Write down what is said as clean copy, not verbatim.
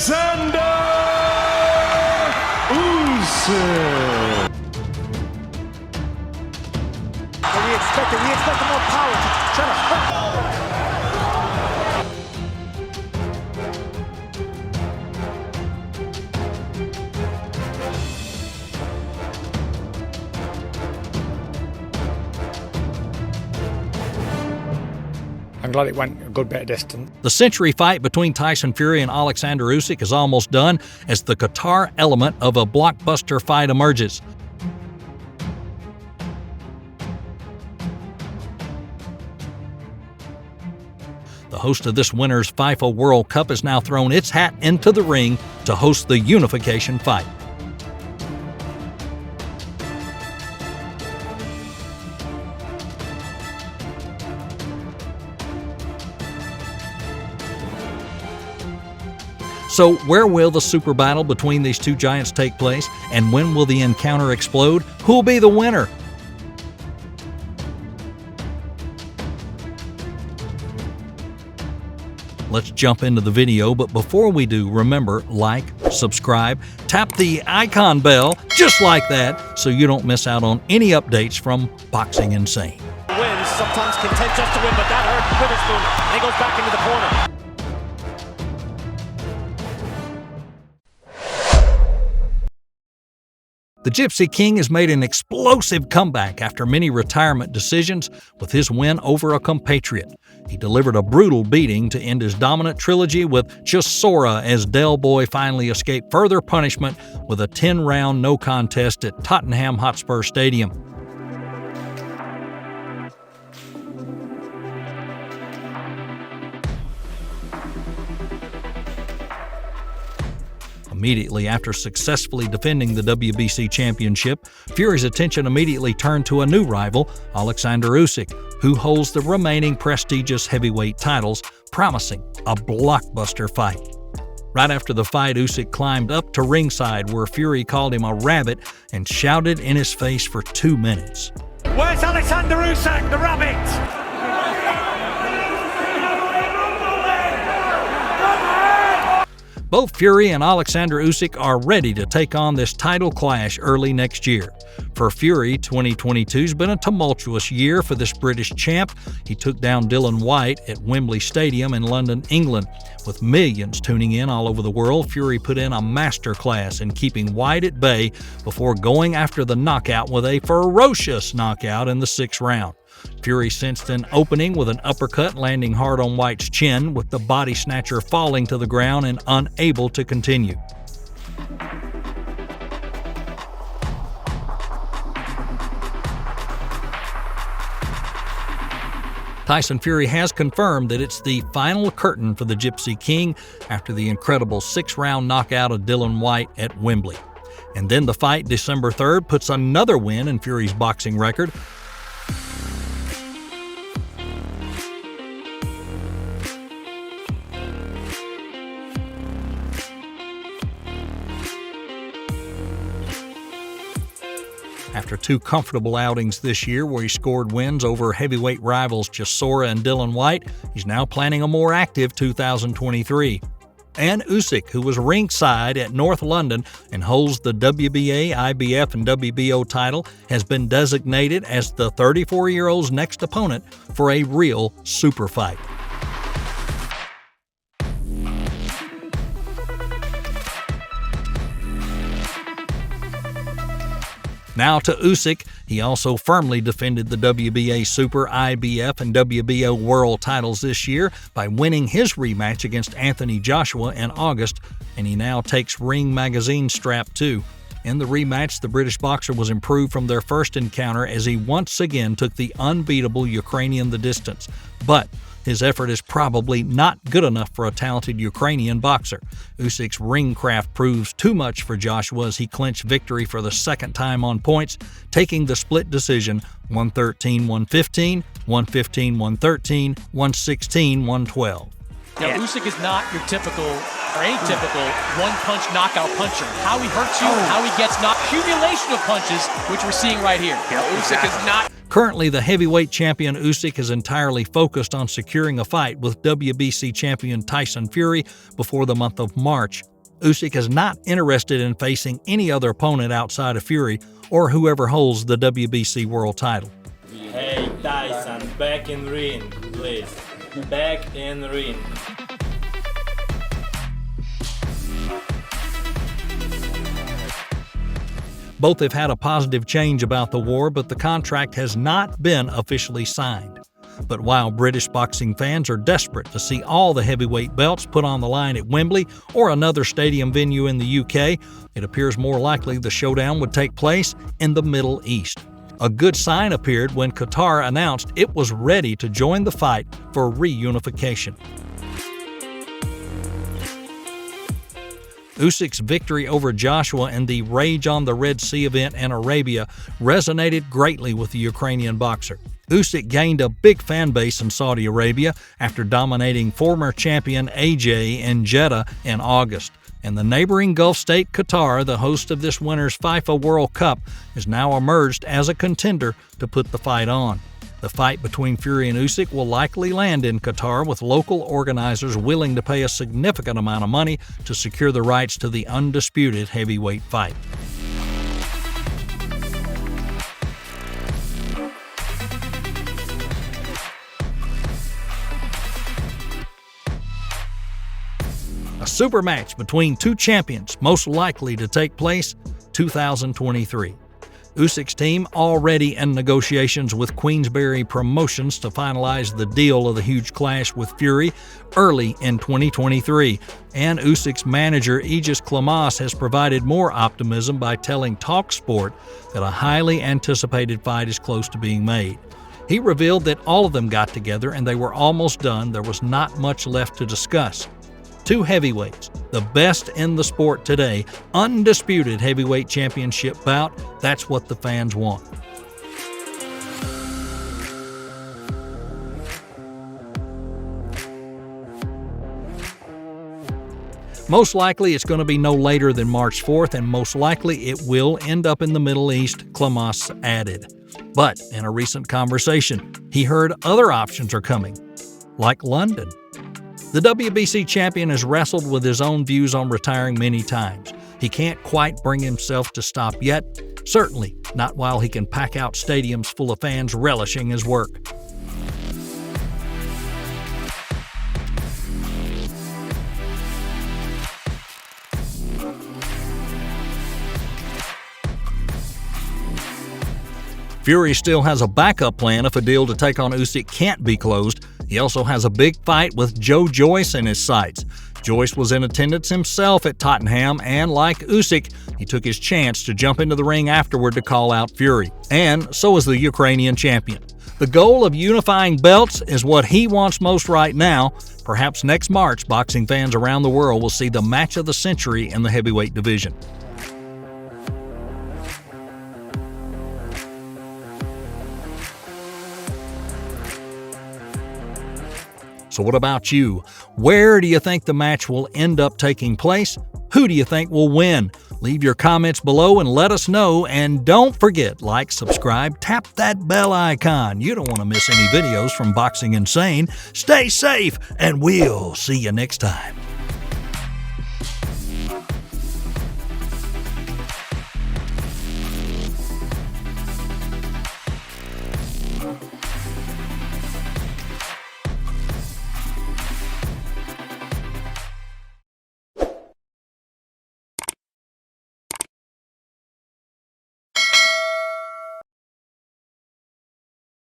Oleksandr Usyk. We expected more power to try to hurt. I'm glad it went a good bit of distance. The century fight between Tyson Fury and Oleksandr Usyk is almost done as the Qatar element of a blockbuster fight emerges. The host of this winter's FIFA World Cup has now thrown its hat into the ring to host the unification fight. So where will the super battle between these two giants take place, and when will the encounter explode? Who'll be the winner? Let's jump into the video, but before we do, remember, like, subscribe, tap the icon bell, just like that, so you don't miss out on any updates from Boxing Insane. Wins, sometimes content just to win, but that hurt Witherspoon, and he goes back into the corner. The Gypsy King has made an explosive comeback after many retirement decisions with his win over a compatriot. He delivered a brutal beating to end his dominant trilogy with Chisora as Del Boy finally escaped further punishment with a 10-round no contest at Tottenham Hotspur Stadium. Immediately after successfully defending the WBC championship, Fury's attention immediately turned to a new rival, Oleksandr Usyk, who holds the remaining prestigious heavyweight titles, promising a blockbuster fight. Right after the fight, Usyk climbed up to ringside where Fury called him a rabbit and shouted in his face for 2 minutes. Where's Oleksandr Usyk, the rabbit? Both Fury and Oleksandr Usyk are ready to take on this title clash early next year. For Fury, 2022's been a tumultuous year for this British champ. He took down Dillian Whyte at Wembley Stadium in London, England. With millions tuning in all over the world, Fury put in a masterclass in keeping Whyte at bay before going after the knockout with a ferocious knockout in the 6th round. Fury sensed an opening with an uppercut landing hard on Whyte's chin, with the body snatcher falling to the ground and unable to continue. Tyson Fury has confirmed that it's the final curtain for the Gypsy King after the incredible 6-round knockout of Dillian Whyte at Wembley. And then the fight December 3rd puts another win in Fury's boxing record. After 2 comfortable outings this year where he scored wins over heavyweight rivals Chisora and Dillian Whyte, he's now planning a more active 2023. And Usyk, who was ringside at North London and holds the WBA, IBF, and WBO title, has been designated as the 34-year-old's next opponent for a real super fight. Now to Usyk, he also firmly defended the WBA Super, IBF, and WBO World titles this year by winning his rematch against Anthony Joshua in August, and he now takes Ring Magazine strap too. In the rematch, the British boxer was improved from their first encounter as he once again took the unbeatable Ukrainian the distance. But his effort is probably not good enough for a talented Ukrainian boxer. Usyk's ring craft proves too much for Joshua as he clinched victory for the second time on points, taking the split decision 113-115, 115-113, 116-112. Now, Usyk is not your typical, or atypical, one-punch knockout puncher. How he hurts you, how he gets knocked, accumulation of punches, which we're seeing right here. Usyk is not. Currently, the heavyweight champion Usyk is entirely focused on securing a fight with WBC champion Tyson Fury before the month of March. Usyk is not interested in facing any other opponent outside of Fury or whoever holds the WBC world title. Hey Tyson, back in ring, please. Back in ring. Both have had a positive change about the war, but the contract has not been officially signed. But while British boxing fans are desperate to see all the heavyweight belts put on the line at Wembley or another stadium venue in the UK, it appears more likely the showdown would take place in the Middle East. A good sign appeared when Qatar announced it was ready to join the fight for reunification. Usyk's victory over Joshua in the Rage on the Red Sea event in Arabia resonated greatly with the Ukrainian boxer. Usyk gained a big fan base in Saudi Arabia after dominating former champion AJ in Jeddah in August. And the neighboring Gulf state Qatar, the host of this winter's FIFA World Cup, has now emerged as a contender to put the fight on. The fight between Fury and Usyk will likely land in Qatar, with local organizers willing to pay a significant amount of money to secure the rights to the undisputed heavyweight fight. A super match between two champions, most likely to take place 2023. Usyk's team already in negotiations with Queensberry Promotions to finalize the deal of the huge clash with Fury early in 2023. And Usyk's manager Aegis Klamas has provided more optimism by telling TalkSport that a highly anticipated fight is close to being made. He revealed that all of them got together and they were almost done. There was not much left to discuss. Two heavyweights, the best in the sport today, undisputed heavyweight championship bout, that's what the fans want. Most likely it's going to be no later than March 4th, and most likely it will end up in the Middle East, Klamas added. But in a recent conversation, he heard other options are coming, like London. The WBC champion has wrestled with his own views on retiring many times. He can't quite bring himself to stop yet, certainly not while he can pack out stadiums full of fans relishing his work. Fury still has a backup plan if a deal to take on Usyk can't be closed. He also has a big fight with Joe Joyce in his sights. Joyce was in attendance himself at Tottenham, and like Usyk, he took his chance to jump into the ring afterward to call out Fury. And so is the Ukrainian champion. The goal of unifying belts is what he wants most right now. Perhaps next March, boxing fans around the world will see the match of the century in the heavyweight division. So what about you? Where do you think the match will end up taking place? Who do you think will win? Leave your comments below and let us know. And don't forget, like, subscribe, tap that bell icon. You don't want to miss any videos from Boxing Insane. Stay safe, and we'll see you next time.